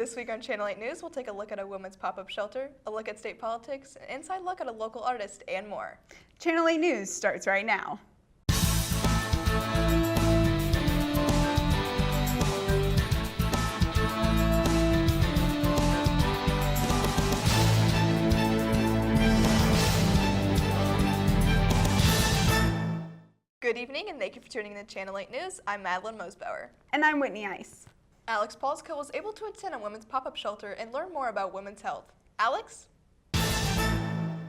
This week on Channel 8 News, we'll take a look at a women's pop-up shelter, a look at state politics, an inside look at a local artist, and more. Channel 8 News starts right now. Good evening, and thank you for tuning in to Channel 8 News. I'm Madeline Mosbauer. And I'm Whitney Ice. Alex Polsko was able to attend a women's pop-up shelter and learn more about women's health. Alex?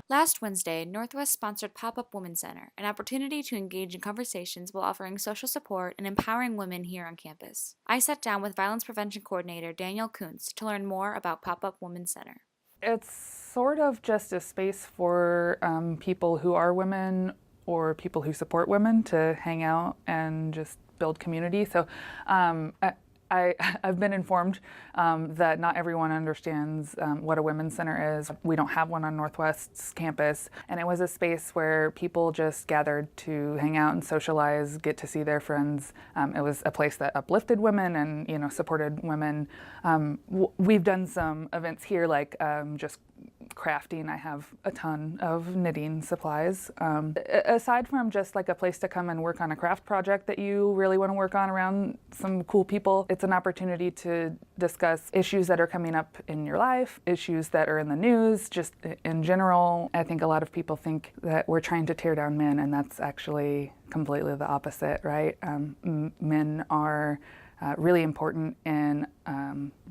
Last Wednesday, Northwest sponsored Pop-Up Women's Center, an opportunity to engage in conversations while offering social support and empowering women here on campus. I sat down with Violence Prevention Coordinator Danielle Kuntz to learn more about Pop-Up Women's Center. It's sort of just a space for people who are women or people who support women to hang out and just build community. So I've been informed that not everyone understands what a women's center is. We don't have one on Northwest's campus, and it was a space where people just gathered to hang out and socialize, get to see their friends. It was a place that uplifted women and supported women. We've done some events here, like just crafting. I have a ton of knitting supplies. Aside from just like a place to come and work on a craft project that you really want to work on around some cool people, it's an opportunity to discuss issues that are coming up in your life, issues that are in the news, just in general. I think a lot of people think that we're trying to tear down men, and that's actually completely the opposite, right? Men are really important in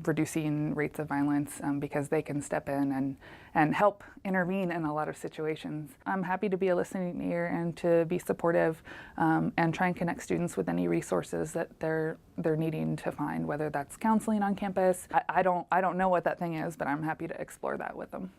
reducing rates of violence because they can step in and help intervene in a lot of situations. I'm happy to be a listening ear and to be supportive and try and connect students with any resources that they're needing to find, whether that's counseling on campus. I don't know what that thing is, but I'm happy to explore that with them.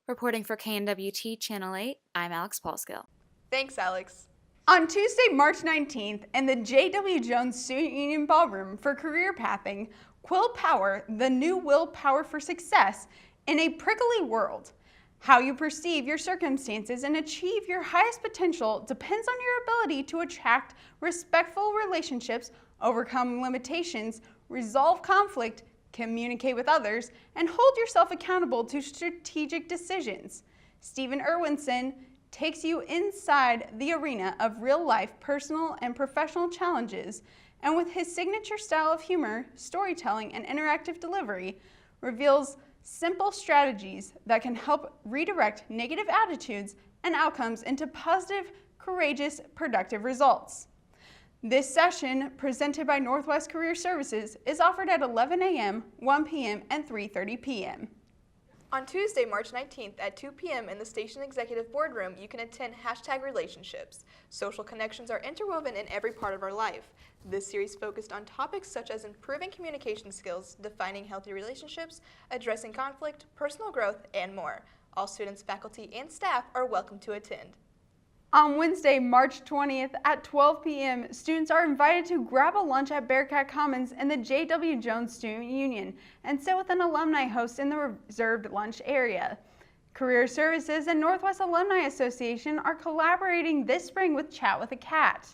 Reporting for KNWT Channel 8, I'm Alex Polsko. Thanks, Alex. On Tuesday, March 19th, in the J.W. Jones Student Union Ballroom for Career Pathing, Quill Power, the new willpower for success in a prickly world. How you perceive your circumstances and achieve your highest potential depends on your ability to attract respectful relationships, overcome limitations, resolve conflict, communicate with others, and hold yourself accountable to strategic decisions. Stephen Irwinson takes you inside the arena of real-life personal and professional challenges, and with his signature style of humor, storytelling, and interactive delivery, reveals simple strategies that can help redirect negative attitudes and outcomes into positive, courageous, productive results. This session, presented by Northwest Career Services, is offered at 11 a.m., 1 p.m., and 3:30 p.m. On Tuesday, March 19th at 2 p.m. in the station executive boardroom, you can attend #relationships. Social connections are interwoven in every part of our life. This series focused on topics such as improving communication skills, defining healthy relationships, addressing conflict, personal growth, and more. All students, faculty, and staff are welcome to attend. On Wednesday, March 20th at 12 p.m., students are invited to grab a lunch at Bearcat Commons in the J.W. Jones Student Union and sit with an alumni host in the reserved lunch area. Career Services and Northwest Alumni Association are collaborating this spring with Chat with a Cat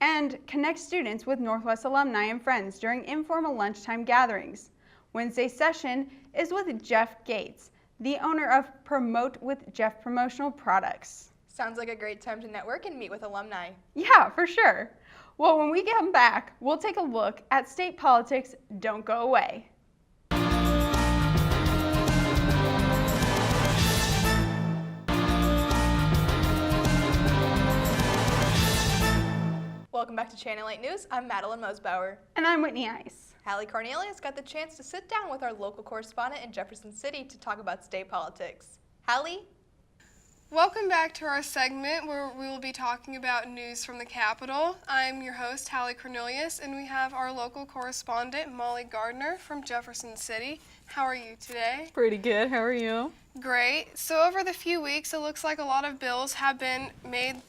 and connect students with Northwest alumni and friends during informal lunchtime gatherings. Wednesday's session is with Jeff Gates, the owner of Promote with Jeff Promotional Products. Sounds like a great time to network and meet with alumni. Yeah, for sure. Well, when we come back, we'll take a look at state politics. Don't go away. Welcome back to Channel 8 News. I'm Madeline Mosbauer. And I'm Whitney Ice. Hallie Cornelius got the chance to sit down with our local correspondent in Jefferson City to talk about state politics. Hallie? Welcome back to our segment where we will be talking about news from the Capitol. I'm your host, Hallie Cornelius, and we have our local correspondent, Molly Gardner from Jefferson City. How are you today? Pretty good. How are you? Great. So over the few weeks, it looks like a lot of bills have made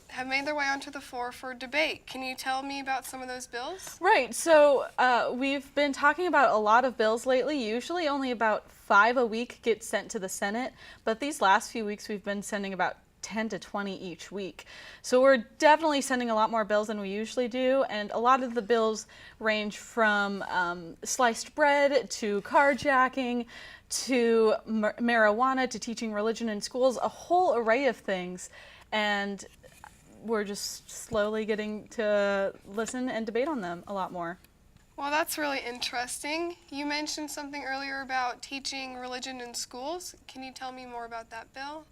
their way onto the floor for debate. Can you tell me about some of those bills? Right. So we've been talking about a lot of bills lately. Usually only about 5 a week get sent to the Senate, but these last few weeks we've been sending about 10 to 20 each week. So we're definitely sending a lot more bills than we usually do, and a lot of the bills range from sliced bread to carjacking to marijuana to teaching religion in schools, a whole array of things. And we're just slowly getting to listen and debate on them a lot more. Well, that's really interesting. You mentioned something earlier about teaching religion in schools. Can you tell me more about that bill?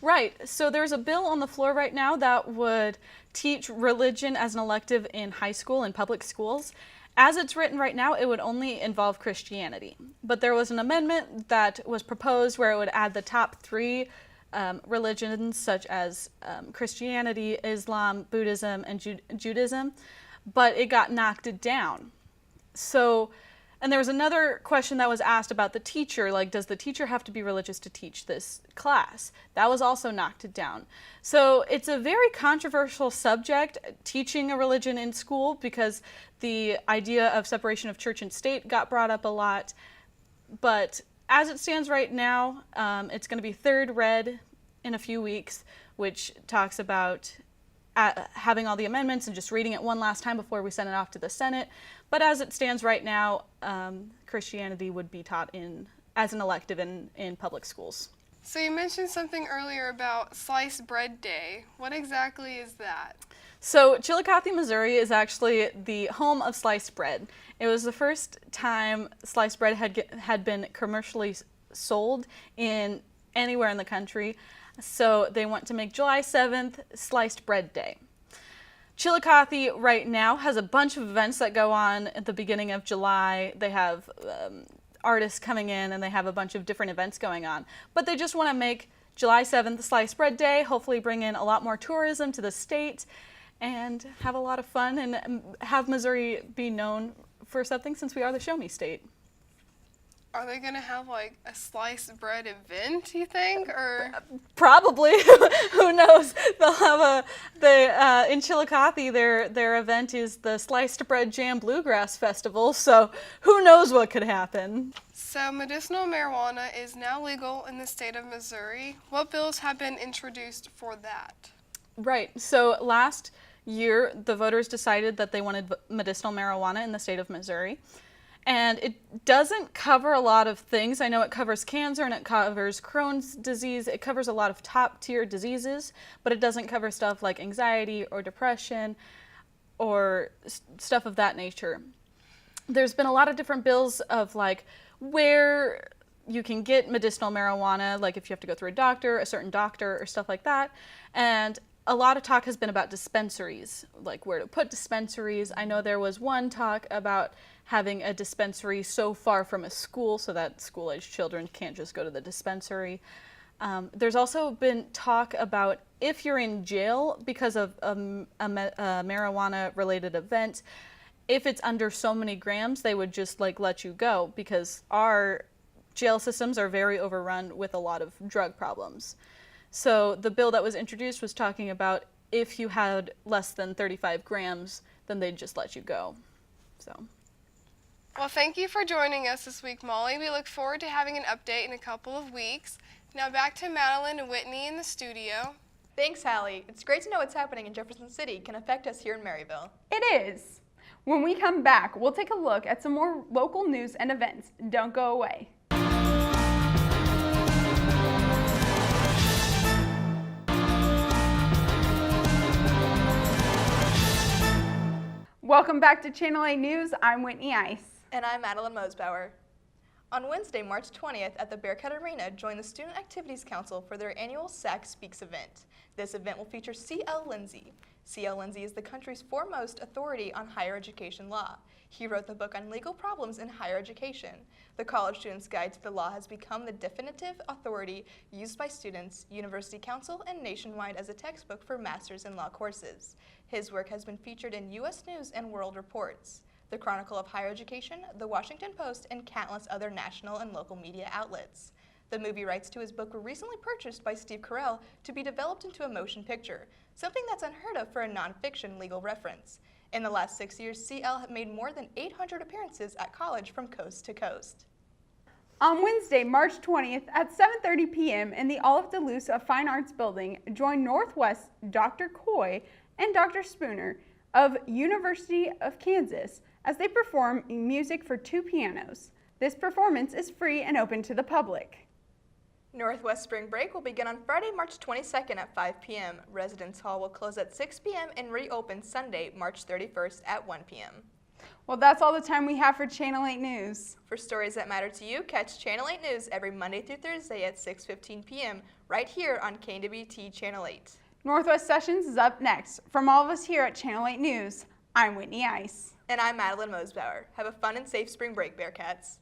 Right. So there's a bill on the floor right now that would teach religion as an elective in high school and public schools. As it's written right now, it would only involve Christianity. But there was an amendment that was proposed where it would add the top 3 religions, such as Christianity, Islam, Buddhism, and Judaism. But it got knocked down. So, and there was another question that was asked about the teacher, like, does the teacher have to be religious to teach this class? That was also knocked down. So it's a very controversial subject, teaching a religion in school, because the idea of separation of church and state got brought up a lot. But as it stands right now, it's going to be third read in a few weeks, which talks about having all the amendments and just reading it one last time before we send it off to the Senate. But as it stands right now, Christianity would be taught as an elective in public schools. So you mentioned something earlier about Sliced Bread Day. What exactly is that? So Chillicothe, Missouri is actually the home of sliced bread. It was the first time sliced bread had been commercially sold in anywhere in the country. So they want to make July 7th Sliced Bread Day. Chillicothe right now has a bunch of events that go on at the beginning of July. They have artists coming in and they have a bunch of different events going on. But they just want to make July 7th Sliced Bread Day, hopefully bring in a lot more tourism to the state and have a lot of fun and have Missouri be known for something, since we are the Show Me State. Are they going to have like a sliced bread event, you think? Or Probably. Who knows? They'll have in Chillicothe, their event is the Sliced Bread Jam Bluegrass Festival, so who knows what could happen. So medicinal marijuana is now legal in the state of Missouri. What bills have been introduced for that? Right. So last year, the voters decided that they wanted medicinal marijuana in the state of Missouri. And it doesn't cover a lot of things. I know it covers cancer and it covers Crohn's disease. It covers a lot of top-tier diseases, but it doesn't cover stuff like anxiety or depression or stuff of that nature. There's been a lot of different bills of like where you can get medicinal marijuana, like if you have to go through a certain doctor or stuff like that. And a lot of talk has been about dispensaries, like where to put dispensaries. I know there was one talk about having a dispensary so far from a school so that school-aged children can't just go to the dispensary. There's also been talk about if you're in jail because of a marijuana-related event, if it's under so many grams, they would just like let you go, because our jail systems are very overrun with a lot of drug problems. So the bill that was introduced was talking about if you had less than 35 grams, then they'd just let you go. So. Well, thank you for joining us this week, Molly. We look forward to having an update in a couple of weeks. Now back to Madeline and Whitney in the studio. Thanks, Hallie. It's great to know what's happening in Jefferson City can affect us here in Maryville. It is. When we come back, we'll take a look at some more local news and events. Don't go away. Welcome back to Channel A News. I'm Whitney Ice. And I'm Madeline Mosbauer. On Wednesday, March 20th, at the Bearcat Arena, join the Student Activities Council for their annual SAC Speaks event. This event will feature C.L. Lindsay. C.L. Lindsay is the country's foremost authority on higher education law. He wrote the book on legal problems in higher education. The College Student's Guide to the Law has become the definitive authority used by students, university council, and nationwide as a textbook for master's in law courses. His work has been featured in U.S. News and World Reports, the Chronicle of Higher Education, the Washington Post, and countless other national and local media outlets. The movie rights to his book were recently purchased by Steve Carell to be developed into a motion picture, something that's unheard of for a nonfiction legal reference. In the last 6 years, CL made more than 800 appearances at college from coast to coast. On Wednesday, March 20th at 7:30 p.m. in the Olive Duluth Fine Arts Building, join Northwest Dr. Coy and Dr. Spooner of University of Kansas as they perform music for two pianos. This performance is free and open to the public. Northwest Spring Break will begin on Friday, March 22nd at 5 p.m. Residence Hall will close at 6 p.m. and reopen Sunday, March 31st at 1 p.m. Well, that's all the time we have for Channel 8 News. For stories that matter to you, catch Channel 8 News every Monday through Thursday at 6:15 p.m. right here on KNWT Channel 8. Northwest Sessions is up next. From all of us here at Channel 8 News, I'm Whitney Ice. And I'm Madeline Mosbauer. Have a fun and safe spring break, Bearcats.